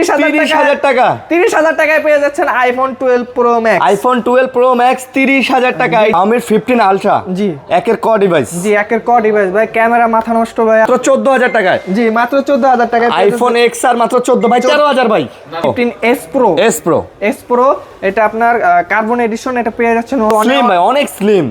30,000 টাকা 30,000 টাকায় পেয়ে যাচ্ছেন iPhone 12 pro max. IPhone 12 pro max 30,000 টাকায়। Xiaomi 15 আলট্রা জি একের ক ডিভাইস। জি একের ক ডিভাইস ভাই, ক্যামেরা মাথা নষ্ট ভাই, মাত্র 14,000 টাকায়। জি মাত্র 14,000 টাকায়। আইফোন এক্স আর মাত্র 14 ভাই 13,000 ভাই। 15s প্রো এস প্রো এটা আপনার কার্বন এডিশন, এটা পেয়ে যাচ্ছেন স্লিম ভাই, অনেক স্লিম।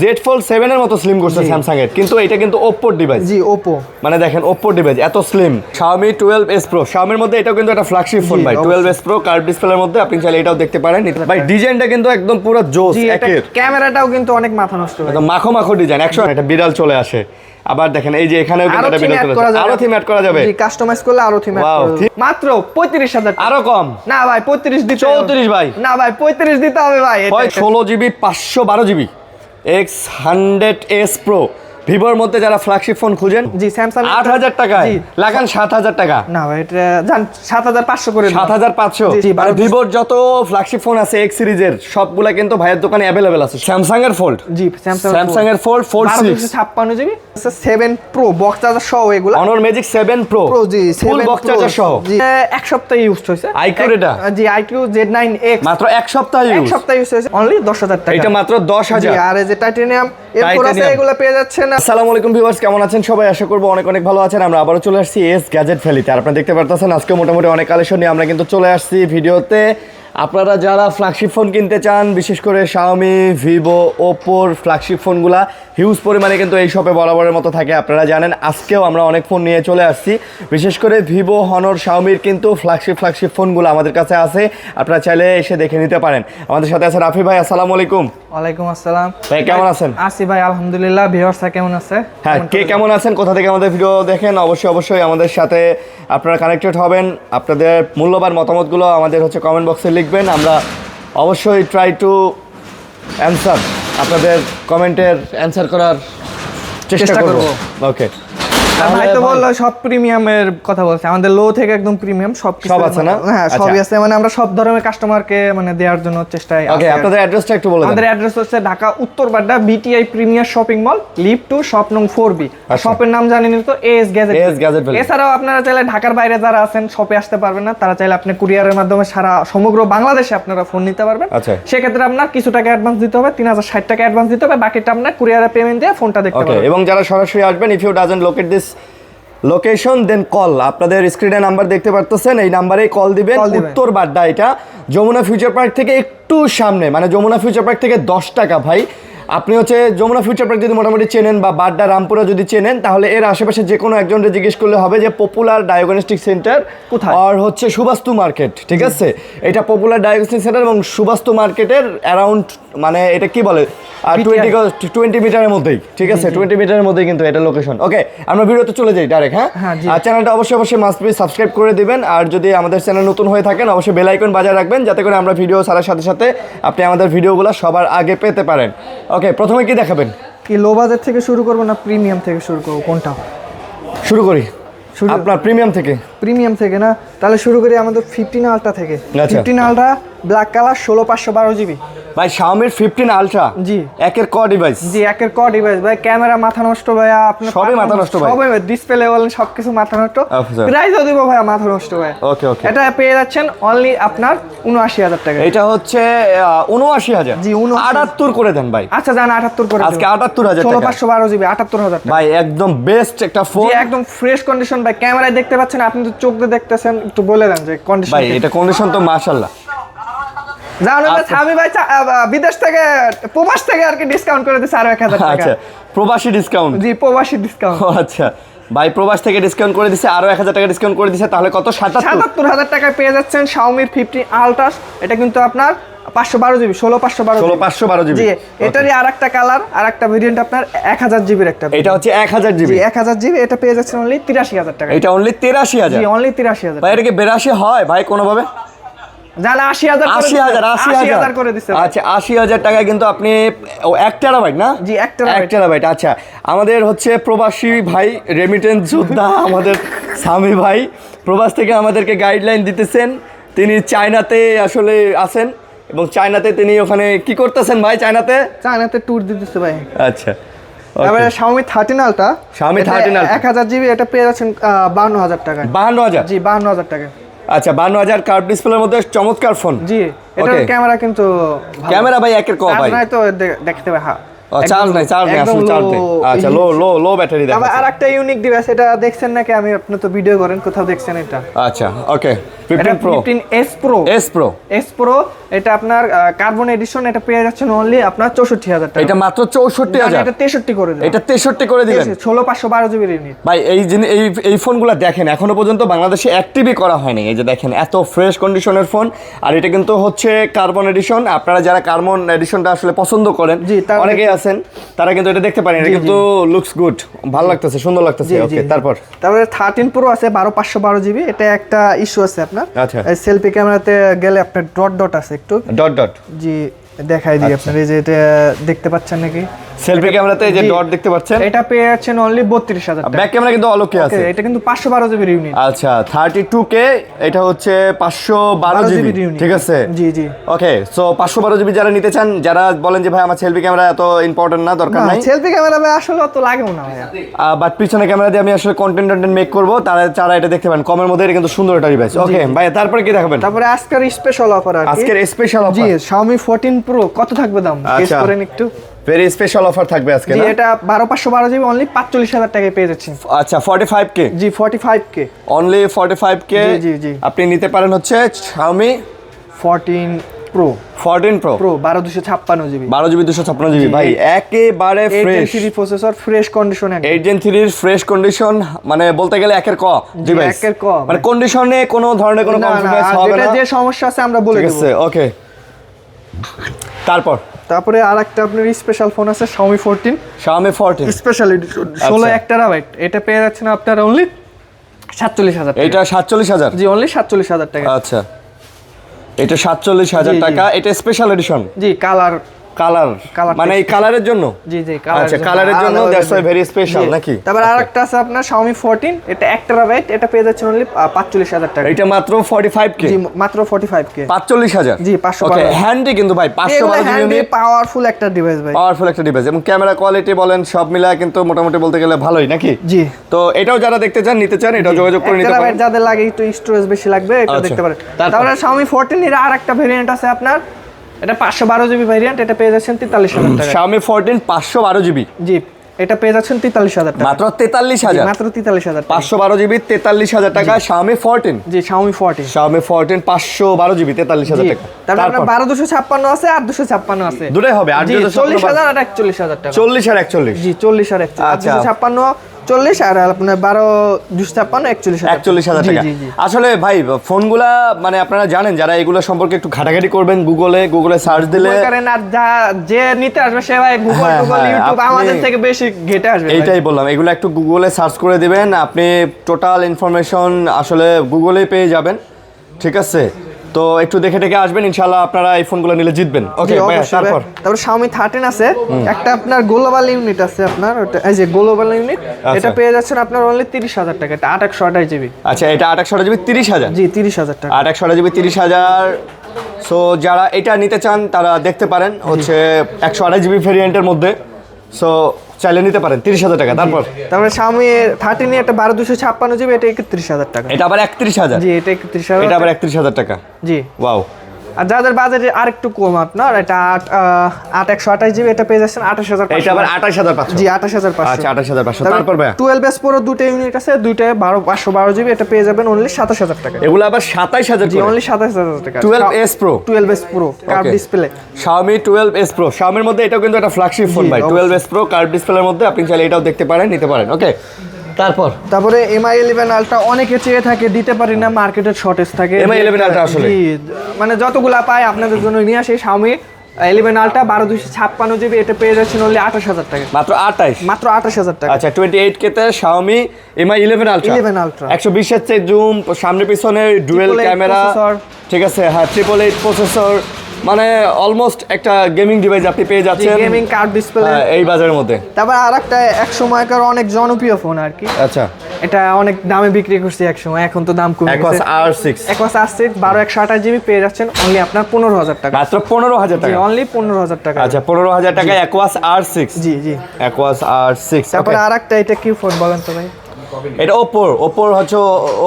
Z Fold 7 এর মতো স্লিম করছে স্যামসাং এর, কিন্তু এটা কিন্তু Oppo ডিভাইস। জি Oppo, মানে দেখেন Oppo ডিভাইস এত slim. Xiaomi 12s Pro, Xiaomi এর মধ্যে এটাও কিন্তু একটা ফ্ল্যাগশিপ ফোন ভাই। 12s Pro কার্ভ ডিসপ্লের মধ্যে, আপনি চাইলে এটাও দেখতে পারেন ভাই। ডিজাইনটা কিন্তু একদম পুরো জোস একের। ক্যামেরাটাও কিন্তু অনেক মাথা নষ্ট, একদম মাখো মাখো ডিজাইন। 100 এটা বিড়াল চলে আসে। আবার দেখেন এই যে এখানেও কিন্তু একটা বিড়াল চলে আসে, আরো থিম অ্যাড করা যাবে। জি কাস্টমাইজ করলে আরো থিম অ্যাড করা যাবে। মাত্র 35,000 টাকা। আরো কম না ভাই 35 দিতে, 34 ভাই। না ভাই 35 দিতে হবে ভাই। হয় 16GB 512GB X100s Pro। ভিভোর মধ্যে যারা ফ্ল্যাগশিপ ফোন খুঁজেন, জি স্যামসাং 8,000 টাকায় লাগান 7,000 টাকা। না ভাই এটা জান 7,500 করে, 7,500। আর ভিভোর যত ফ্ল্যাগশিপ ফোন আছে এক্স সিরিজের সবগুলা কিন্তু ভাইয়ের দোকানে अवेलेबल আছে। স্যামসাং এর ফোল্ড, জি স্যামসাং এর fold 56GB 7 pro box charger সহ এগুলা। অনর ম্যাজিক 7 প্রো জি ফুল বক্স চার্জার সহ। জি এক সপ্তাহ ইউজ হইছে আইকিউ এটা। জি আইকিউ Z9X মাত্র এক সপ্তাহ ইউজ হইছে, অনলি 10,000 টাকা। এটা মাত্র 10,000। আর এই যে টাইটানিয়াম এরপর আছে, এগুলা পেয়ে যাচ্ছেন। আসসালামু আলাইকুম ভিউয়ার্স, কেমন আছেন সবাই? আশা করব অনেক অনেক ভালো আছেন। আমরা আবারো চলে আসছি এস গ্যাজেট ভ্যালিতে। আর আপনারা দেখতে পারতেছেন আজকে মোটামুটি অনেক কালেকশন নিয়ে আমরা কিন্তু চলে আসছি ভিডিওতে। আপনারা যারা ফ্ল্যাগশিপ ফোন কিনতে চান, বিশেষ করে Xiaomi, Vivo, Oppo ফ্ল্যাগশিপ ফোনগুলা হিউজ পরিমাণে কিন্তু এই শপে বরাবরের মতো থাকে, আপনারা জানেন। আজকেও আমরা অনেক ফোন নিয়ে চলে আসছি, বিশেষ করে Vivo, Honor, Xiaomiর কিন্তু ফ্ল্যাগশিপ ফোনগুলো আমাদের কাছে আছে। আপনারা চাইলে এসে দেখে নিতে পারেন। আমাদের সাথে আছে রাফি ভাই। আসসালামু আলাইকুম। ওয়ালাইকুম আসসালাম ভাই, কেমন আছেন? আসি ভাই আলহামদুলিল্লাহ। ভিউয়ার্সরা কেমন আছে? হ্যাঁ, কে কেমন আছেন, কোথা থেকে আমাদের ভিডিও দেখেন, অবশ্যই আমাদের সাথে আপনারা কানেক্টেড হবেন। আপনাদের মূল্যবান মতামতগুলো আমাদের হচ্ছে কমেন্ট বক্সে লিখবেন। আমরা অবশ্যই ট্রাই টু অ্যান্সার, আপনাদের কমেন্টের অ্যান্সার করার চেষ্টা করব। ওকে, ভাই তো বললো সব প্রিমিয়ামের কথা বলছে, আমাদের লো থেকে একদম প্রিমিয়াম সব আছে না? হ্যাঁ সবই আছে, মানে আমরা সব ধরনের কাস্টমারকে মানে দেওয়ার জন্য চেষ্টায় আছি। ওকে, আপনাদের অ্যাড্রেসটা একটু বলে দেন। আমাদের অ্যাড্রেস হচ্ছে Dhaka Uttar Badda BTI premier shopping mall, lift 2, shop নং 4B। শপের নাম জানেন তো, এস গ্যাজেট। এছাড়াও আপনারা চাইলে ঢাকার বাইরে যারা আছেন শপে আসতে পারবেন না, তারা চাইলে আপনি কুরিয়ারের মাধ্যমে সারা সমগ্র বাংলাদেশে আপনারা ফোন নিতে পারবেন। সেক্ষেত্রে আপনার কিছু টাকা অ্যাডভান্স দিতে হবে, 3,060 টাকা অ্যাডভান্স দিতে হবে, বাকিটা আপনার কুরিয়ারে পেমেন্ট দিয়ে ফোনটা দেখতে পারবেন। এবং যারা সরাসরি আসবেন, if you doesn't locate this location then call. আপনাদের স্ক্রিনে নাম্বার দেখতে পারতেছেন, এই নাম্বারেই কল দিবেন। উত্তর বাড্ডা, এটা যমুনা ফিউচার পার্ক থেকে একটু সামনে, মানে যমুনা ফিউচার পার্ক থেকে 10 টাকা ভাই। আপনি হচ্ছে যমুনা ফিউচার পার্ক যদি মোটামুটি চেনেন বা বাড্ডা রামপুরা যদি চেনেন, তাহলে এর আশেপাশে যে কোনো একজনকে জিজ্ঞেস করলে হবে যে পপুলার ডায়াগনস্টিক সেন্টার কোথায়, আর হচ্ছে সুবাস্তু মার্কেট। ঠিক আছে, এটা পপুলার ডায়াগনস্টিক সেন্টার এবং সুবাস্তু মার্কেটের অ্যারাউন্ড, মানে এটা কি বলে 20 মিটারের মধ্যেই। ঠিক আছে, 20 মিটারের মধ্যেই কিন্তু এটা লোকেশন। ওকে, আমরা ভিডিওতে চলে যাই ডাইরেক্ট। হ্যাঁ, আর চ্যানেলটা অবশ্যই মাস্ট বি সাবস্ক্রাইব করে দিবেন। আর যদি আমাদের চ্যানেল নতুন হয়ে থাকেন, অবশ্যই বেল আইকন বাজায় রাখবেন, যাতে করে আমরা ভিডিও ছাড়ার সাথে সাথে আপনি আমাদের ভিডিওগুলো সবার আগে পেতে পারেন। ওকে, প্রথমে কি দেখাবেন? কি লো বাজেট থেকে শুরু করব না প্রিমিয়াম থেকে শুরু করব, কোনটা শুরু করি? আপনার প্রিমিয়াম থেকে না, তাহলে শুরু করি আমাদের 15 আলট্রা থেকে। 15 আলট্রা ব্ল্যাক কালার 16/512GB ভাই। Xiaomi 15 আলট্রা, জি একের ক ডিভাইস। জি একের ক ডিভাইস ভাই, ক্যামেরা মাথা নষ্ট ভাই, আপনার সবই মাথা নষ্ট ভাই, সবই ডিসপ্লে বলেন সবকিছু মাথা নষ্ট। প্রাইসও দিব ভাই মাথা নষ্ট ভাই। ওকে, এটা পেয়ে যাচ্ছেন অনলি আপনার 79,000 টাকা। এটা হচ্ছে 79,000। জি 78 করে দেন ভাই। আচ্ছা জান 78 করে আজকে 78,000 টাকা। 16/512GB 78,000 টাকা ভাই, একদম বেস্ট একটা ফোন, একদম ফ্রেশ কন্ডিশন ভাই। ক্যামেরায় দেখতে পাচ্ছেন, আপনি তো চোখ দিয়ে দেখতেছেন, একটু বলে দেন যে কন্ডিশন। ভাই এটা কন্ডিশন তো মাশাআল্লাহ। জানো না আমি ভাই বিদেশ থেকে প্রবাস থেকে আর কি ডিসকাউন্ট করে দিছে আরো 1,000 টাকা। আচ্ছা, প্রবাসী ডিসকাউন্ট। জি প্রবাসী ডিসকাউন্ট। আচ্ছা ভাই, প্রবাস থেকে ডিসকাউন্ট করে দিছে, আরো 1,000 টাকা ডিসকাউন্ট করে দিছে, তাহলে কত? 77,000 টাকায় পেয়ে যাচ্ছেন Xiaomi 15 আলট্রা। এটা কিন্তু আপনার 512GB 16/512GB। জি এটারই আরেকটা কালার, আরেকটা ভেরিয়েন্ট আপনার 1000GB এর একটা। এটা হচ্ছে 1000GB। জি 1000GB, এটা পেয়ে যাচ্ছেন অনলি 83,000 টাকা। এটা অনলি 83,000। জি অনলি 83,000। ভাই এটা কি 82 হয় ভাই কোনোভাবে? জানা 80,000 করে দিছে। আচ্ছা 80,000 টাকা কিন্তু আপনি 1 টেরাবাইট না? জি 1 টেরাবাইট। আচ্ছা, আমাদের হচ্ছে প্রবাসী ভাই, রেমিটেন্স যোদ্ধা আমাদের সামি ভাই প্রবাস থেকে আমাদেরকে গাইডলাইন দিতেছেন। তিনি চায়নাতে আসলে আছেন এবং চায়নাতে তিনি ওখানে কি করতেছেন ভাই? চায়নাতে ট্যুর দিতেছে ভাই। আচ্ছা, এবারে Xiaomi 13 ultra, Xiaomi 13 ultra 1000GB, এটা পেয়ে যাচ্ছেন 52,000 টাকা। 52,000? জি 52,000 টাকা। আচ্ছা 52,000 কার্ভ ডিসপ্লের মধ্যে চমৎকার ফোন। জি, এটার ক্যামেরা কিন্তু ক্যামেরা ভাই একের ক ভাই, নাই তো দেখতে হবে। হ্যাঁ, চার্জ নাই আসলে চার্জ নেই। আচ্ছা লো ব্যাটারি দেখো। আবার আরেকটা ইউনিক ডিভাইস, এটা দেখছেন নাকি? আপনি তো ভিডিও করেন, কোথাও দেখছেন এটা? আচ্ছা ওকে 15 Pro 15S Pro এটা আপনার কার্বন এডিশন, এটা পেয়ে যাচ্ছেন অনলি আপনার 64,000 টাকা। এটা মাত্র 64,000? এটা 63 করে দিলেন। এটা 63 করে দিলেন? 16512 জিবি ইউনিট ভাই। এই ফোনগুলো দেখেন এখনো পর্যন্ত বাংলাদেশে অ্যাক্টিভই করা হয়নি। এই যে দেখেন এত ফ্রেশ কন্ডিশনের ফোন, আর এটা কিন্তু হচ্ছে কার্বন এডিশন। আপনারা যারা কার্বন এডিশনটা আসলে পছন্দ করেন, অনেকেই আছেন, তারা কিন্তু এটা দেখতে পারেন। এটা কিন্তু লুকস গুড, ভালো লাগতেছে, সুন্দর লাগতেছে। ওকে, তারপরে 13 Pro আছে 12512 জিবি। এটা একটা ইস্যু আছে আপনার। আচ্ছা, সেলফি ক্যামেরাতে গেলে আপনার ডট আছে একটু ডট। জি, দেখাই দিই আপনার। এই যে এটা দেখতে পাচ্ছেন নাকি? সেলফি ক্যামেরাতে এই যে ডট দেখতে পাচ্ছেন, এটা পেয়ে যাচ্ছেন অনলি 32,000 টাকা। ব্যাক ক্যামেরা কিন্তু অলোকে আছে। এটা কিন্তু 512 জিবি ইউনিট। আচ্ছা 32K, এটা হচ্ছে 512 জিবি। ঠিক আছে, জি ওকে। সো 512 জিবি যারা নিতে চান, যারা বলেন যে ভাই আমার সেলফি ক্যামেরা এত ইম্পর্টেন্ট না, দরকার নাই, সেলফি ক্যামেরা ভাই আসলে অত লাগেও না ভাই, বাট পিছনে ক্যামেরা দিয়ে আমি আসলে কন্টেন্ট মেক করব, তারা এটা দেখতে পারেন কমের মধ্যে। এটা কিন্তু সুন্দর একটা ডিভাইস। ওকে ভাই, তারপরে কি দেখাবেন? তারপরে আজকের স্পেশাল অফার। আজকের স্পেশাল অফার, জি, Xiaomi 14 Pro কত থাকবে দাম? গেস করেন একটু। ভেরি স্পেশাল অফার থাকবে আজকে না? এটা 12512 জিবি অনলি 45,000 টাকায় পেয়ে যাচ্ছেন। আচ্ছা 45K? জি 45K অনলি 45K। জি আপনি নিতে পারেন হচ্ছে Xiaomi 14 Pro 12256 জিবি 256 জিবি। ভাই একেবারে fresh 8 Gen 3 processor, fresh condition. 8 Gen 3 এর ফ্রেশ কন্ডিশন, মানে বলতে গেলে একের ক ডিভাইস। একের ক, মানে কন্ডিশনে কোনো ধরনের কোনো কম্প্রোমাইজ হবে না। যে সমস্যা আছে আমরা বলে দেব। ঠিক আছে, ওকে। তারপরে আরেকটা আপনার স্পেশাল ফোন আছে Xiaomi 14 স্পেশাল এডিশন 16 টেরাবাইট। এটা পেয়ে যাচ্ছেন আপনারা অনলি 47,000 টাকা। এটা 47,000? জি, অনলি 47,000 টাকা। আচ্ছা, এটা 47,000 টাকা। এটা স্পেশাল এডিশন? জি, কালার মানে এই কালারের জন্য? জি আচ্ছা, কালারের জন্য, দ্যাটস ওয়াই ভেরি স্পেশাল নাকি? তারপর আরেকটা আছে আপনার Xiaomi 14, এটা 1 টেরাবাইট। এটা পেয়ে যাচ্ছেন অনলি 45,000 টাকা। এটা মাত্র 45K? জি, মাত্র 45K। 45,000? জি, 512। ওকে, হ্যান্ডি কিন্তু ভাই 512 জিবি, পাওয়ারফুল একটা ডিভাইস ভাই, পাওয়ারফুল একটা ডিভাইস, এবং ক্যামেরা কোয়ালিটি বলেন সব মিলায় কিন্তু মোটামুটি বলতে গেলে ভালোই নাকি? জি। তো এটাও যারা দেখতে চান, নিতে চান, এটা যোগাযোগ করে নিতে পারেন। যাদের লাগে একটু স্টোরেজ বেশি লাগবে, এটা দেখতে পারেন। তারপরে Xiaomi 14 এর আরেকটা ভেরিয়েন্ট আছে আপনার, এটা 512 জিবি ভেরিয়েন্ট। এটা পেয়ে যাচ্ছেন 43,000 টাকা। Xiaomi 14 512 GB? জি, এটা পেয়ে যাচ্ছেন 43,000 টাকা। মাত্র 43,000? মাত্র 43,000 টাকা। 512 জিবি 43,000 টাকা Xiaomi 14? জি, Xiaomi 14 512 জিবি 43,000 টাকা। তারপর আপনার 12256 আছে আর 256 আছে, দুটোই হবে। 40,000 আর 41,000 টাকা। 40 আর 41? জি, 40 আর 41। আচ্ছা, 256 40 আর আপনার 256 41,000 টাকা। আসলে ভাই ফোনগুলা মানে আপনারা জানেন, যারা এগুলো সম্পর্কে একটু ঘাটাঘাটি করবেন, গুগলে সার্চ দিলে করেন, আর যে নিতে আসবে সে ভাই গুগল ইউটিউব আমাদের থেকে বেশি ঘেটে আসবে। এইটাই বললাম, এগুলো একটু গুগলে সার্চ করে দিবেন, আপনি টোটাল ইনফরমেশন আসলে গুগলেই পেয়ে যাবেন। ঠিক আছে, তো একটু দেখে আসবেন, ইনশাআল্লাহ আপনারা এই ফোনগুলো নিলে জিতবেন। ওকে ভাই, তারপর Xiaomi 13 আছে, একটা আপনার গ্লোবাল ইউনিট আছে আপনার, ওটা এই যে গ্লোবাল ইউনিট। এটা পেয়ে যাচ্ছেন আপনার অনলি 30,000 টাকা। এটা 828 জিবি। আচ্ছা, এটা 828 জিবি 30,000? জি, 30,000 টাকা। 828 জিবি 30,000। সো যারা এটা নিতে চান তারা দেখতে পারেন হচ্ছে 128 জিবি ভেরিয়েন্টের মধ্যে। সো চাইলে নিতে পারেন 30,000 টাকা। তারপরে Xiaomi 13 এ একটা 12256 জিবি, এটা 31,000 টাকা। এটা আবার 31,000? জি, এটা 31,000। এটা আবার 31,000 টাকা? জি, ওয়াও। আর যাদের বাজেট আরেকটু কম আপনার, এটা 128 জিবি, এটা পেয়ে যাচ্ছেন 28,500। এটা আবার 28,500? জি, 28,500। আচ্ছা, 28,500। তারপর ভাই 12S Pro দুটো ইউনিট আছে, দুইটায় 512 জিবি, এটা পেয়ে যাবেন অনলি 27,000 টাকা। এগুলো আবার 27,000? জি, অনলি 27,000 টাকা। 12S Pro? 12S Pro curve display, Xiaomi 12S Pro। Xiaomi এর মধ্যে এটাও কিন্তু একটা ফ্ল্যাগশিপ ফোন ভাই, 12S Pro কার্ভ ডিসপ্লের মধ্যে। আপনি চাইলে এটাও দেখতে পারেন, নিতে পারেন। ওকে, তারপরে MI 11 Ultra অনেকে চেয়ে থাকে, দিতে পারি না, মার্কেটের শর্টেজ থাকে। MI 11 Ultra আসলে মানে যতগুলা পায় আপনাদের জন্য নিয়ে আসি। Xiaomi 11 Ultra 12256 জিবি, এটা পেয়ে যাচ্ছেন অনলি 28,000 টাকা। মাত্র 28,000 টাকা। আচ্ছা, 28K তে Xiaomi MI 11 Ultra 120 এর চেয়ে জুম, সামনে পিছনে ডুয়েল ক্যামেরা। ঠিক আছে, হ্যাঁ, 888 প্রসেসর, মানে অলমোস্ট একটা গেমিং ডিভাইস আপনি পেয়ে যাচ্ছেন, গেমিং কার্ভ ডিসপ্লে এই বাজারের মধ্যে। তারপর আরেকটা এক সময়কার অনেক জনপ্রিয় ফোন আর কি। আচ্ছা, এটা অনেক দামে বিক্রি করছি এক সময়, এখন তো দাম কমে গেছে। Aquos R6 12/128 জিবি পেয়ে যাচ্ছেন অনলি আপনার 15,000 টাকা। মাত্র 15,000 টাকা? অনলি 15,000 টাকা। আচ্ছা, 15,000 টাকায় Aquos R6? জি। Aquos R6। তারপর আরেকটা, এটা কি ফোন বলেন তো ভাই? এটা ওপ্পোর হচ্ছে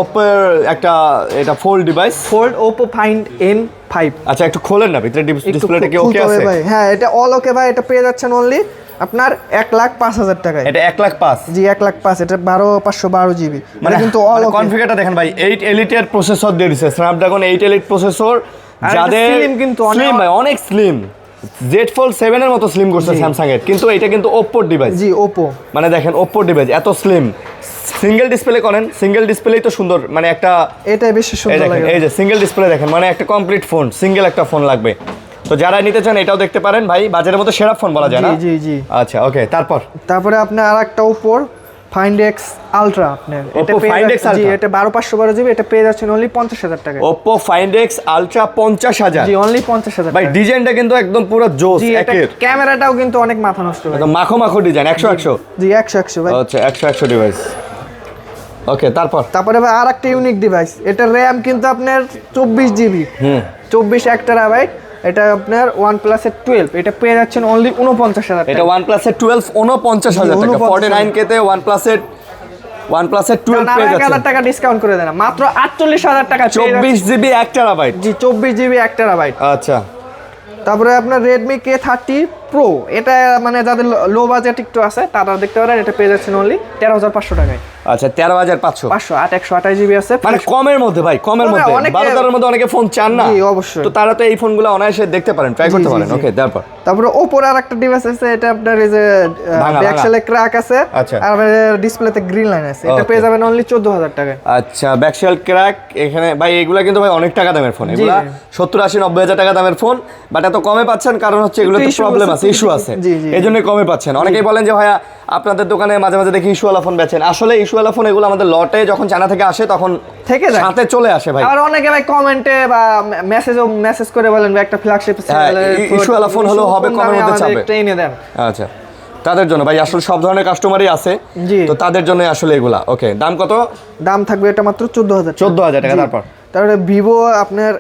ওপ্পোর একটা এটা fold device, fold Oppo find N5। আচ্ছা একটু খোলেন না, ভিতরে ডিসপ্লেটা কি ওকে আছে ভাই? হ্যাঁ এটা অল ওকে ভাই, এটা পেয়ে যাচ্ছেন অনলি আপনার 1,05,000 টাকায়। এটা 1,05,000 জি 1,05,000, এটা 512 জিবি মানে কিন্তু অল ওকে। কনফিগারটা দেখেন ভাই, 8 Elite এর প্রসেসর দিয়ে দিয়েছে, স্ন্যাপড্রাগন 8 Elite প্রসেসর, যাদের স্লিম কিন্তু স্লিম ভাই, অনেক স্লিম, Z Fold 7 এর মতো স্লিম করছে স্যামসাং এর, কিন্তু এটা কিন্তু ওপ্পোর ডিভাইস। জি ওপো, মানে দেখেন ওপ্পোর ডিভাইস এত স্লিম, সিঙ্গেল ডিসপ্লে করেন, সিঙ্গেল ডিসপ্লেই তো সুন্দর, মানে একটা এটাই বেশি সুন্দর লাগে। এই যে সিঙ্গেল ডিসপ্লে দেখেন, মানে একটা কমপ্লিট ফোন, সিঙ্গেল একটা ফোন লাগবে। তো যারা নিতে চান এটাও দেখতে পারেন ভাই, বাজারের মধ্যে সেরা ফোন বলা যায় না। জি জি। আচ্ছা ওকে, তারপরে আপনি আরেকটা ওপোর ফাইন্ড এক্স আলট্রা, আপনার এটা Oppo Find X জি Ultra? এটা 12/512 জিবি, এটা পেয়ে যাচ্ছেন অনলি 50,000 টাকায়। Oppo Find X Ultra 50,000 জি অনলি 50,000 ভাই, টাকা। ডিজাইনটা কিন্তু একদম পুরো জোস জি এটা একের, ক্যামেরাটাও কিন্তু অনেক মাথা নষ্ট ভাই। একদম মাখো ডিজাইন, 100 জি 100 ভাই। আচ্ছা 100 ডিভাইস। ওকে তারপরে ভাই আরেকটা ইউনিক ডিভাইস, এটা র‍্যাম কিন্তু আপনার 24 জিবি, 24 1 টেরাবাইট, এটা আপনার OnePlus এর 12, এটা পেয়ে যাচ্ছেন অনলি 49,000 টাকা। এটা OnePlus এর 12 49,000 টাকা, 49K তে OnePlus এর 12 পেয়ে যাচ্ছেন। 1,000 টাকা ডিসকাউন্ট করে দেন, মাত্র 48,000 টাকা, 24 জিবি 1 টেরাবাইট। জি 24 জিবি 1 টেরাবাইট। আচ্ছা তারপরে আপনার Redmi K30 Pro, এটা মানে যাদের লো বাজেট একটু আছে তারা দেখতে পারেন, এটা পেয়ে যাচ্ছেন অনলি 13,500 টাকায়। আচ্ছা 13,500, 128 জিবি আছে, মানে কমের মধ্যে ভাই, কমের মধ্যে 12,000 মধ্যে অনেকে ফোন চান না। জি অবশ্যই। তো তারা তো এই ফোনগুলো অনায়াসে দেখতে পারেন, ট্রাই করতে পারেন। ওকে তারপরে Oppo আর একটা ডিভাইস আছে, এটা আপনার এই যে ব্যাকসেলে ক্র্যাক আছে, আচ্ছা। আর ডিসপ্লেতে গ্রিন লাইন আছে, এটা পেয়ে যাবেন অনলি 14,000 টাকায়। আচ্ছা ব্যাকশেল ক্র্যাক, এখানে ভাই এগুলা কিন্তু ভাই অনেক টাকা দামের ফোন, এগুলা 70-80-90,000 টাকা দামের ফোন, বাট এত কমে পাচ্ছেন কারণ হচ্ছে এগুলোতে প্রবলেম আছে, ইস্যু আছে, এই জন্যই কমে পাচ্ছেন। অনেকেই বলেন যে ভাইয়া আপনাদের দোকানে মাঝে মাঝে দেখি ইস্যুওয়ালা ফোন বেচেন, আসলে ইস্যুওয়ালা ফোন এগুলো আমাদের লটে যখন চায়না থেকে আসে তখন থেকে যায়, সাথে চলে আসে ভাই। আর অনেকে ভাই কমেন্টে বা মেসেজ করে বলেন ভাই একটা ফ্ল্যাগশিপ ইস্যুওয়ালা ফোন হলো হবে কমের মধ্যে চাবে, একটা এনে দেন। আচ্ছা তাদের জন্য ভাই আসলে সব ধরনের কাস্টমারই আছে, তো তাদের জন্য আসলে এগুলা। ওকে দাম কত? দাম থাকবে এটা মাত্র 14,000 টাকা। তারপরে ভিভো আপনার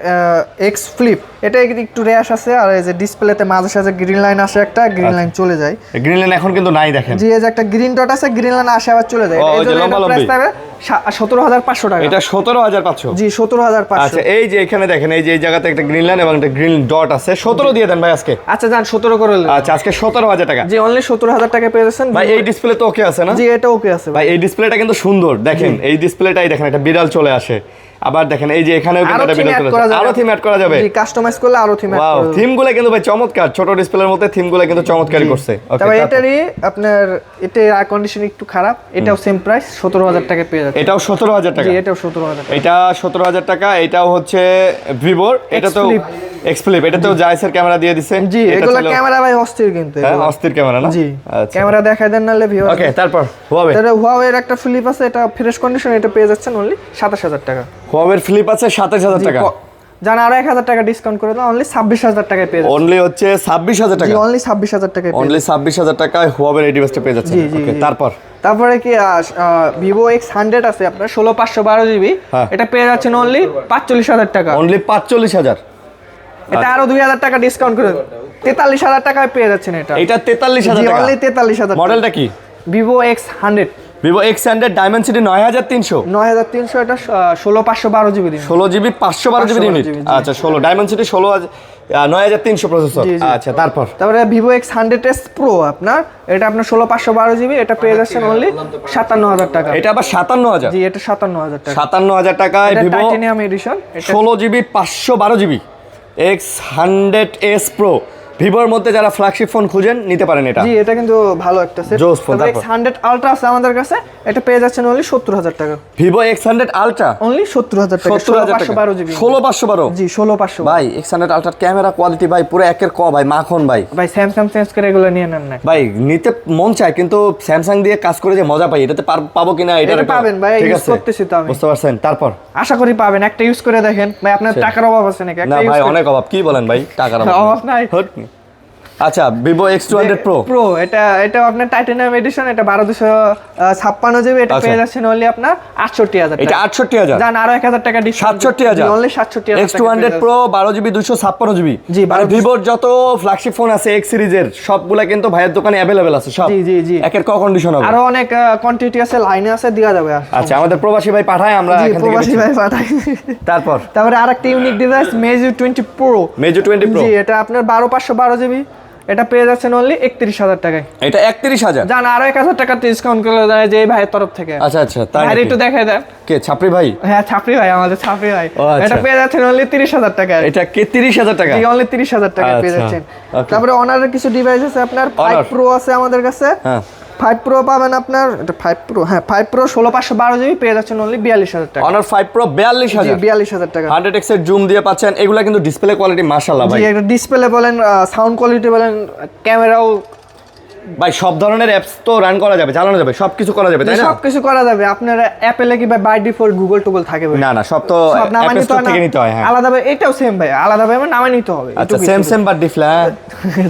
এক্স ফ্লিপ, এটা একটু র্যাশ আছে, আর এই যে ডিসপ্লেতে মাঝে সাঝে গ্রিন লাইন আসে, একটা গ্রিন লাইন চলে যায়, গ্রিন লাইন এখন কিন্তু নাই দেখেন। জি এই যে একটা গ্রিন ডট আছে, গ্রিন লাইন আসে আবার চলে যায়, এই জন্য এটা প্রাইস থাকবে 17,500 টাকা। এটা 17,500? জি 17,500। আচ্ছা এই যে এখানে দেখেন, এই যে এই জায়গাতে একটা গ্রিন লাইন এবং একটা গ্রিন ডট আছে, 17 দিয়ে দেন ভাই আজকে। আচ্ছা যান 17 করে। আচ্ছা আজকে 17,000 টাকা। জি অনলি 17,000 টাকা পেয়ে যাচ্ছেন ভাই। এই ডিসপ্লে তো ওকে আছে না? জি এটা ওকে আছে ভাই। এই ডিসপ্লেটা কিন্তু সুন্দর, দেখেন এই ডিসপ্লেটাই দেখেন, একটা বিড়াল চলে আসে, আবার দেখেন এই যে এখানেও কিন্তু একটা বিড়াল চলে আসে, আরো থিম অ্যাড করা যাবে। জি কাস্টমাইজ করলে আরো থিম অ্যাড করা যাবে। থিমগুলো কিন্তু ভাই চমৎকার, ছোট ডিসপ্লের মধ্যে থিমগুলো কিন্তু চমৎকারই করছে। ওকে তবে এটারই আপনার এটা এয়ার কন্ডিশন একটু খারাপ, এটাও সেম প্রাইস 17,000 টাকা পেয়ে যাচ্ছে। এটাও 17,000 টাকা? জি এটাও 17,000 টাকা। এটা 17,000 টাকা। এটাও হচ্ছে ভিভোর, এটা তো এক্স ফ্লিপ, এটা তো জাইসের ক্যামেরা দিয়ে দিছে। জি এগুলো ক্যামেরা ভাই অস্থির, কিন্তু হ্যাঁ অস্থির ক্যামেরা না? জি আচ্ছা ক্যামেরা দেখাই দেন নালে ভিউ। ওকে তারপর হুয়াওয়ে, তাহলে হুয়াওয়ের একটা ফ্লিপ আছে, এটা ফ্রেশ কন্ডিশন, এটা পেয়ে যাচ্ছেন অনলি 27,000 টাকা। হুয়াওয়ের ফ্লিপ আছে 27,000 টাকা। জানা আরো 1,000 টাকা ডিসকাউন্ট করে দাও, অনলি 26,000 টাকায় পেয়ে যাচ্ছেন। অনলি হচ্ছে 26,000 টাকা? জি অনলি 26,000 টাকায়, অনলি 26,000 টাকায় হুয়াওয়ের এই ডিভাইসটা পেয়ে যাচ্ছেন। ওকে তারপরে কি ভিভো X100 আছে আপনার 16/512 জিবি, এটা পেয়ে যাচ্ছেন অনলি 45,000 টাকা। অনলি 45,000? এটা আরো 2,000 টাকা ডিসকাউন্ট করে 43,000 টাকায় পেয়ে যাচ্ছেন এটা। এটা 43,000 টাকা? অনলি 43,000। মডেলটা কি? Vivo X100। Vivo X100 Dimensity 9300? 9300, এটা 16/512 জিবি দিন, 16 জিবি 512 জিবি ইউনিট। আচ্ছা 16 ডাইমেনসিটি 9300 প্রসেসর। আচ্ছা তারপরে ভিভো X100s Pro আপনার, এটা আপনার 16/512 জিবি, এটা পেয়ে যাচ্ছেন অনলি 57,000 টাকা। এটা আবার 57,000? জি এটা 57,000 টাকা। 57,000 টাকায় Vivo titanium edition 16 GB 512 GB X100s Pro। ভিভোর মধ্যে যারা ফ্ল্যাগশিপ ফোন খুঁজেন নিতে পারেন এটা। জি এটা কিন্তু ভালো একটা সেট। জোস ফোন। X100 Ultra আছে আমাদের কাছে, এটা পেয়ে যাচ্ছেন অনলি 70,000 টাকা। ভিভো X100 Ultra অনলি 70,000 টাকা। 16/512 জিবি। 16/512? জি 16/512 ভাই। X100 Ultra ক্যামেরা কোয়ালিটি ভাই পুরো একের ক ভাই, মাখন ভাই। ভাই স্যামসাং চেঞ্জ করে এগুলো নিয়ে নেন না ভাই। নিতে মন চায় কিন্তু স্যামসাং দিয়ে কাজ করে যে মজা পাই, এটাতে পাবো কিনা এটা পাবেন ভাই, ইউজ করতেছি তো আমি। বুঝতে পারছেন? তারপর আশা করি পাবেন, একটা ইউজ করে দেখেন ভাই। আপনার টাকার অভাব আছে নাকি? না ভাই অনেক অভাব। কি বলেন ভাই, টাকার অভাব নাই। আচ্ছা ভিভো X200 Pro প্রো এটা আপনার টাইটানিয়াম এডিশন, এটা 12256 জিবি, এটা পেয়ে যাচ্ছেন অনলি আপনার 68000 টাকা। এটা 68000 জান আরো 1000 টাকা discount, 67000 only 67000 X200 Pro 12 GB 256 GB. জি, মানে ভিভোর যত ফ্ল্যাগশিপ ফোন আছে X সিরিজের সবগুলা কিন্তু ভাইয়ের দোকানে अवेलेबल আছে সব। জি একের ক কন্ডিশন হবে, আরো অনেক কোয়ান্টিটি আছে, লাইনে আছে, দেওয়া যাবে। আচ্ছা আমাদের প্রবাসী ভাই পাঠায়, আমরা জি, এখান থেকে প্রবাসী নিচ্ছি। ভাই পাঠাই। তারপরে আরেকটা unique device Meizu 20 Pro। Meizu 20 Pro জি, এটা আপনার 12512 জিবি, এটা পেয়ে যাচ্ছেন অনলি 31000 টাকায়। এটা 31000 জান আরো 1000 টাকা ডিসকাউন্ট করে দেয় যে এই ভাইয়ের তরফ থেকে। আচ্ছা তাই ভাই একটু দেখাই দেন। কে ছাপরি ভাই? হ্যাঁ ছাপরি ভাই, আমাদের ছাপরি ভাই। ও, আচ্ছা। এটা পেয়ে যাচ্ছেন অনলি 30000 টাকায়। এটা কে 30000 টাকা? জি, অনলি 30000 টাকায় পেয়ে আচ্ছা, যাচ্ছেন। okay. তারপরে অনারের কিছু ডিভাইস আছে আপনার, 5 Honor। Pro আছে আমাদের কাছে। হ্যাঁ 5 Pro পাবেন আপনার, এটা 5 Pro, হ্যাঁ 5 Pro 16512 জিবি পেয়ে যাচ্ছেন অনলি 42000 টাকা। Honor 5 Pro জি, 42000 42000 টাকা। 100x এর জুম দিয়ে পাচ্ছেন, এগুলা কিন্তু ডিসপ্লে কোয়ালিটি মাশাআল্লাহ ভাই। জি, একটা ডিসপ্লে বলেন, সাউন্ড কোয়ালিটি বলেন, ক্যামেরাও ভাই সব ধরনের অ্যাপস তো রান করা যাবে, চালানো যাবে, সবকিছু করা যাবে তাই না? সবকিছু করা যাবে। আপনার অ্যাপেলে কি বাই ডিফল্ট গুগল টুগল থাকে ভাই? না সব তো সব নামাই অ্যাপ নিতে স্টোর হয় না, থেকে নিতে হয়। হ্যাঁ আলাদা ভাবে এটাও সেম ভাই, আলাদা ভাবে নামাই নিতে হবে। আচ্ছা এটুকুই সেম শুধু। Same but different.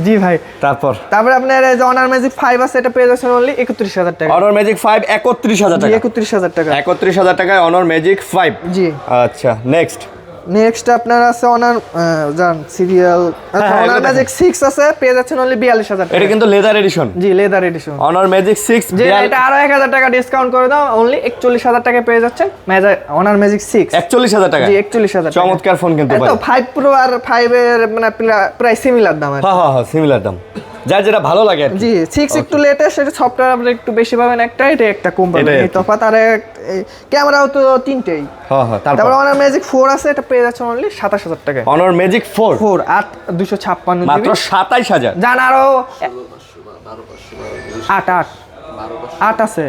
জি ভাই। তারপরে আপনার এই যে অনার ম্যাজিক 5 আছে, এটা পেয়ে যাচ্ছেন অনলি 31000 টাকা। Honor Magic 5 31000 জি, টাকা। 31000 টাকা। 31000 টাকায় Honor Magic 5। জি। আচ্ছা নেক্সট আপনার আছে অনার জান সিরিয়াল, হ্যাঁ, অনার এগুলো ম্যাজিক 6 আছে, পেয়ে যাচ্ছেন অনলি 42000 টাকা। এটা কিন্তু লেদার এডিশন। জি, লেদার এডিশন। Honor Magic 6 যে এটা আরো 1000 টাকা ডিসকাউন্ট করে দাও, অনলি 41000 টাকায় পেয়ে যাচ্ছেন অনার ম্যাজিক 6। 41000 টাকা। জি, 41000 টাকা। চমৎকার ফোন কিন্তু ভাই। তো 5 Pro আর 5 এর মানে প্রায় সিমিলার দাম আর কি। হ্যাঁ সিমিলার দাম, যার যেটা ভালো লাগে আর কি। জি, 6 একটু লেটেস্ট, এটা সফটওয়্যার আপনি একটু বেশি পাবেন, এটা একটা কম পাবেন, এটাই আর এই কি। তফাৎ। আর ক্যামেরাও তো তিনটেই। তারপর তারপর অনার ম্যাজিক 4 আছে, এটা পেয়ে যাচ্ছেন অনলি 27000 টাকায়। Honor Magic 4 256 মাত্র জিবি 27000। জান আরো 8 আছে।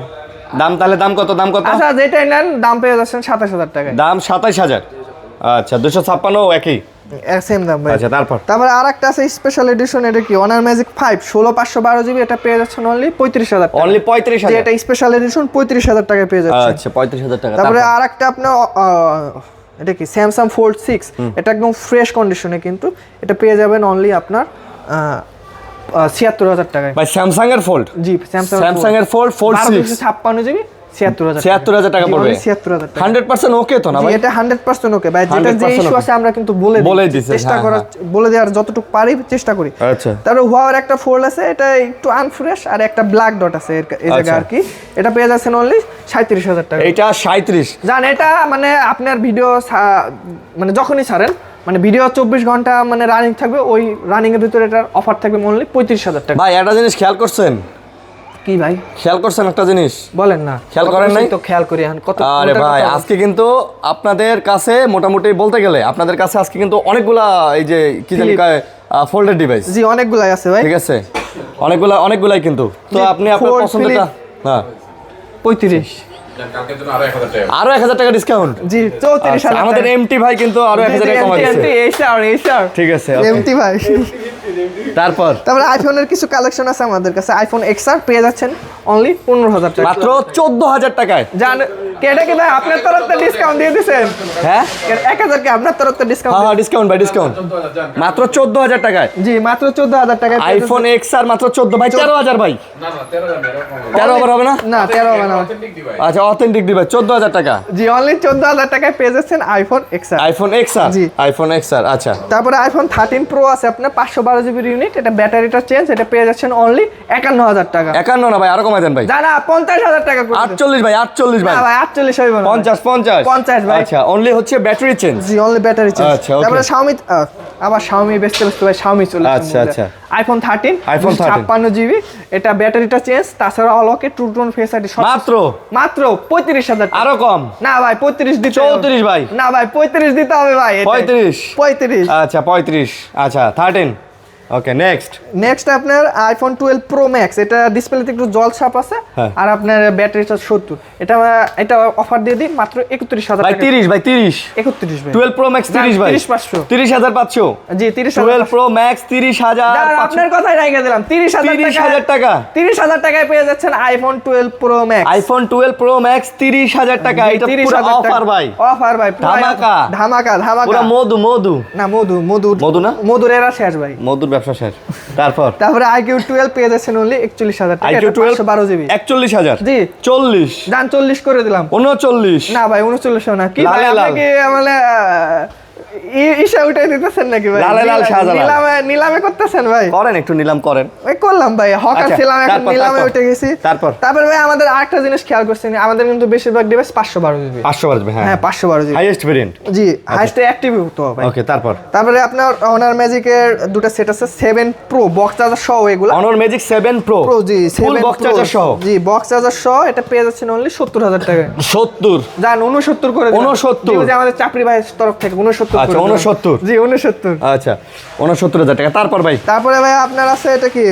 দাম কত? আচ্ছা যেটাই নেন দাম পেয়ে যাচ্ছেন 27000 টাকায়। দাম 27000। আচ্ছা 256 একই। সেম দাম ভাই। আচ্ছা তারপর আরেকটা আছে স্পেশাল এডিশন, এটা কি অনার ম্যাজিক 5 16512 জিবি, এটা পেয়ে যাচ্ছেন অনলি 35000 টাকা। অনলি যে 35000। এটা স্পেশাল এডিশন 35000 টাকায় পেয়ে যাচ্ছেন। আচ্ছা 35000 টাকা। তারপরে আরেকটা আপনার এটা কি স্যামসাং ফোল্ড 6, এটা একদম ফ্রেশ কন্ডিশনে, কিন্তু এটা পেয়ে যাবেন অনলি আপনার 76000 টাকায়। ভাই স্যামসাং এর ফোল্ড। জি, স্যামসাং এর ফোল্ড 6 256 জিবি 76000 76000 টাকা পড়বে। 76000 টাকা। 100% ওকে তো না জি, ভাই? এটা 100% ওকে ভাই। যেটা যে 100% ইস্যু আছে আমরা কিন্তু বলে দিছি, চেষ্টা হ্যাঁ, করার, বলে দেওয়ার যতটুকু পারি চেষ্টা করি। আচ্ছা তারপর হুয়াওয়ের একটা ফোল্ড আছে, এটা একটু আনফ্রেশ, আর একটা ব্ল্যাক ডট আছে এই জায়গা আর কি। এটা পেয়ে যাচ্ছেন অনলি 37000 টাকা। এটা 37। জান এটা মানে আপনার ভিডিও মানে যখনই ছাড়েন, মানে ভিডিও 24 ঘন্টা মানে রানিং থাকবে, ওই রানিং এর ভিতরে এটার অফার থাকবে অনলি 35000 টাকা। ভাই একটা জিনিস খেয়াল করছেন? কি ভাই খেয়াল করছেন একটা জিনিস? বলেন না। খেয়াল করেন নাই? তো খেয়াল করি এখন কত। আরে ভাই আজকে কিন্তু আপনাদের কাছে মোটামুটি বলতে গেলে আপনাদের কাছে আজকে কিন্তু অনেকগুলা এই যে কি জানি ফোল্ডেড ডিভাইস। জি, অনেকগুলাই আছে ভাই। ঠিক আছে, অনেকগুলাই কিন্তু। তো আপনি আপনার Fold, পছন্দটা। হ্যাঁ 35। আরো 1000 টাকা ডিসকাউন্ট। জি, 34000 টাকা। আমাদের এমটি ভাই কিন্তু আরো 1000 টাকা কমাই দিয়েছে। ঠিক আছে এমটি ভাই। তারপর আইফোনের কিছু কালেকশন আছে আমাদের কাছে। আইফোন XR পেয়ে যাচ্ছেন অনলি 15000 টাকা। মাত্র 14000 টাকায়। জান কেডা কি ভাই আপনার তরফ থেকে ডিসকাউন্ট দিয়ে দিবেন? হ্যাঁ 1000 কে আপনার তরফ থেকে ডিসকাউন্ট। হ্যাঁ ডিসকাউন্ট ভাই, ডিসকাউন্ট মাত্র 14000 টাকায়। জি, মাত্র 14000 টাকায় আইফোন XR মাত্র 14 ভাই, 13000 ভাই। 13 আবার হবে না? না 13 হবে না। আচ্ছা অথেন্টিক ডিভাইস 14000 টাকা। জি, অনলি 14000 টাকায় পেয়ে যাচ্ছেন আইফোন XR। IPhone XR। জি। আইফোন XR আচ্ছা। তারপরে আইফোন 13 প্রো আছে আপনার 512 জিবি ইউনিট, এটা ব্যাটারিটা চেঞ্জ, এটা পেয়ে যাচ্ছেন অনলি 51000 টাকা। 51 না ভাই, আরো কমাই দেন ভাই। জানা 50000 টাকা করে। 48 ভাই, 48 ভাই। না ভাই 48 হইব না। 50 ভাই। আচ্ছা অনলি হচ্ছে ব্যাটারি চেঞ্জ। জি, অনলি ব্যাটারি চেঞ্জ। আচ্ছা, okay. তারপরে Xiaomi আবার Xiaomi বেচতে ভাই Xiaomi চলে আসছে। আচ্ছা। আইফোন 13 iPhone 13 56 জিবি, এটা ব্যাটারিটা চেঞ্জ, তাছাড়া অলকে ট্রু টোন ফেস আইডি সব মাত্র 35000 টাকা। আরো কম। না ভাই 35 দিতে হবে। 34 ভাই। না ভাই 35 দিতে হবে ভাই। 35 আচ্ছা 35 আচ্ছা 13 ওকে নেক্সট আপনার আইফোন 12 প্রো ম্যাক্স, এটা ডিসপ্লেতে একটু জল ছাপ আছে, হ্যাঁ। আর আপনার ব্যাটারিটা 70, এটা অফার দিয়ে দিই মাত্র 31000 ভাই টাকা। 30 ভাই 30 31 ভাই। 12 প্রো ম্যাক্স 30 ভাই 30500 30500 জি 30000 12 প্রো ম্যাক্স 30500 আপনার কথাই রাইখা দিলাম 30000 টাকা 30000 টাকায় পেয়ে যাচ্ছেন iPhone 12 pro max. IPhone 12 pro max 30000 টাকা। এটা পুরো অফার ভাই, অফার ভাই, ধামাকা ধামাকা পুরো মধু না মধুর মধু না? মধুর এরা শেষ ভাই। মধুর ব্যবসা ব্যবসা শেষ। তারপরে আইকিউ 12 পেয়ে যাচ্ছেন অনলি 41000 টাকা। আইকিউ 12 512 জিবি 41000 জি 40 জান 40 করে দিলাম। 39 না ভাই 39 না কি ভাই লালে লাল। আপনাকে মানে ইসা উঠাই দিতেছেন নাকি ভাই? লালে লাল শাহজালাল। নিলামে করতেছেন ভাই? করেন একটু নিলাম করেন। ওই করলাম ভাই, হকার আচ্ছা, ছিলাম, এখন তারপর, নিলামে তারপর। উঠে গেছি। তারপর ভাই আমাদের আরেকটা জিনিস খেয়াল করছেন, আমাদের কিন্তু বেশিরভাগ ডিভাইস 512 জিবি। 512 জিবি, হ্যাঁ হ্যাঁ 512 জিবি হাইয়েস্ট ভেরিয়েন্ট। জি হাইয়েস্ট অ্যাক্টিভ তো ভাই। ওকে, তারপরে আপনার অনার ম্যাজিকের দুটো সেট আছে 7 প্রো বক্স চার্জার সহ, এগুলো অনর ম্যাজিক 7 প্রো প্রো জি ফুল 7 বক্স চার্জার সহ। জি বক্স চার্জার সহ এটা পেয়ে যাচ্ছেন অনলি 70000 টাকায়। 70 জান 69 করে দিলাম। 69 জি, আমাদের চাকরি ভাইয়ের তরফ থেকে 69 করে আচ্ছা, দিলাম। 69 জি 69। আচ্ছা 69000 টাকা। তারপরে ভাই আপনার আছে এটা কি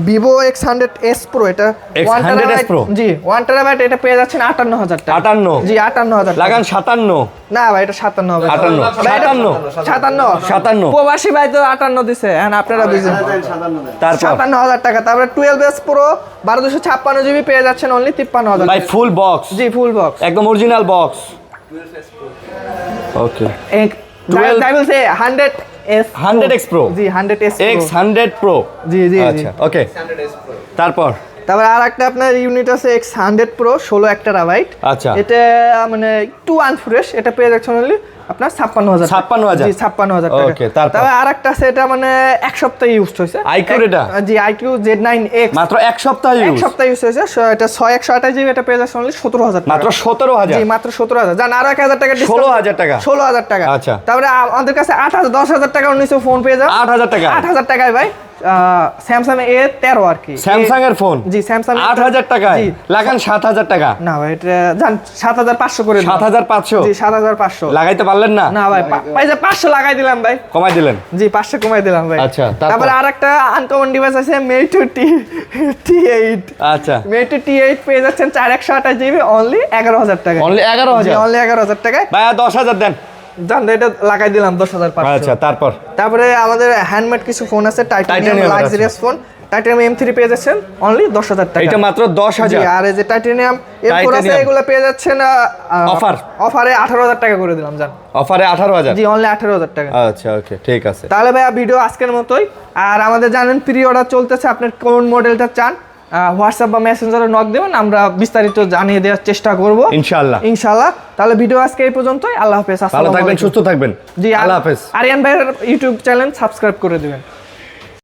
ভিভো X100s Pro, এটা X100s Pro? জি 1 টেরাবাইট, এটা পেয়ে যাচ্ছেন 58000 টাকা। 58 জি 58000 টাকা। লাগান 57 না ভাই এটা 57 হবে। 58 57 প্রবাসী ভাই তো 58 দিছে, এখন আপনারা বুঝেন। তারপর 57000 টাকা। তারপরে 12s Pro 12256 জিবি পেয়ে যাচ্ছেন অনলি 53000 ভাই ফুল বক্স, জি ফুল বক্স একদম অরিজিনাল বক্স। ওকে 100x Pro জি 100s Pro X100 Pro জি জি আচ্ছা ওকে। তারপরে আরেকটা আপনার ইউনিট আছে X100 Pro 16 টেরাবাইট। আচ্ছা। এটা মানে একটু আনফ্রেশ, এটা পেয়ে যাচ্ছেন অনলি আপনার 56000 56,000 জি 56000 টাকা। ওকে, তারপর আরেকটা আছে, এটা মানে এক সপ্তাহ ইউজ হয়েছে iQOO এটা? জি iQOO Z9X মাত্র এক সপ্তাহ এক ইউজ, সপ্তাহ ইউজ হয়েছে। এটা 6128 জিবি, এটা পেয়ে যাচ্ছেন অনলি 17000 টাকা। মাত্র 17000 জি মাত্র 17000। জান আরো 1000 টাকা ডিসকাউন্ট। 16000 টাকা 16000 টাকা। আচ্ছা। তারপরে আমাদের কাছে 10000 টাকার নিচে ফোন পেয়ে যান। 8000 টাকা 8000 টাকায় ভাই স্যামসাং A13 আর কি, স্যামসাং এর ফোন জি স্যামসাং 8000 টাকায় জি। লাগান 7000 টাকা। না ভাই এটা জান 7500 করে দিলাম। 7500 জি 7500 লাগাইতে পারলেন না? না ভাই ভাই যে 500 লাগাই দিলাম ভাই। কমাই দিলেন? জি 500 কমাই দিলাম ভাই। আচ্ছা, তারপর? তারপরে আরেকটা আনকমন ডিভাইস আছে Mate T8। আচ্ছা Mate T8 পেয়ে যাচ্ছেন 4128 জিবি অনলি 11000 টাকা। অনলি 11000? অনলি 11000 টাকায় ভাই 10000 দেন। জান এটা লাগাই দিলাম 10500। আচ্ছা তারপরে আমাদের হ্যান্ডমেড কিছু ফোন আছে titanium Titanium luxurious phone, titanium M3 পেয়ে যাচ্ছেন অনলি 10000 টাকা। এটা মাত্র 10000? জি, আর এই যে টাইটানিয়াম এরপর আছে, Titanium। এগুলো পেয়ে যাচ্ছেন অফারে 18000 টাকা করে দিলাম জান। অফারে 18000? জি অনলি 18000 টাকা। আচ্ছা ওকে ঠিক আছে। তাহলে ভাইয়া ভিডিও আজকের মতোই। আর আমাদের জানেন প্রি অর্ডার চলতেছে, আপনার কোন মডেলটা চান হোয়াটসঅ্যাপ বা মেসেঞ্জারে নক দেবেন, আমরা বিস্তারিত জানিয়ে দেওয়ার চেষ্টা করব ইনশাআল্লাহ। তাহলে ভিডিও আজকে এই পর্যন্তই। আল্লাহ হাফেজ। ভালো থাকবেন, সুস্থ থাকবেন। জি আল্লাহ হাফেজ। আরিয়ান ভাইয়ের ইউটিউব চ্যানেল সাবস্ক্রাইব করে দিবেন।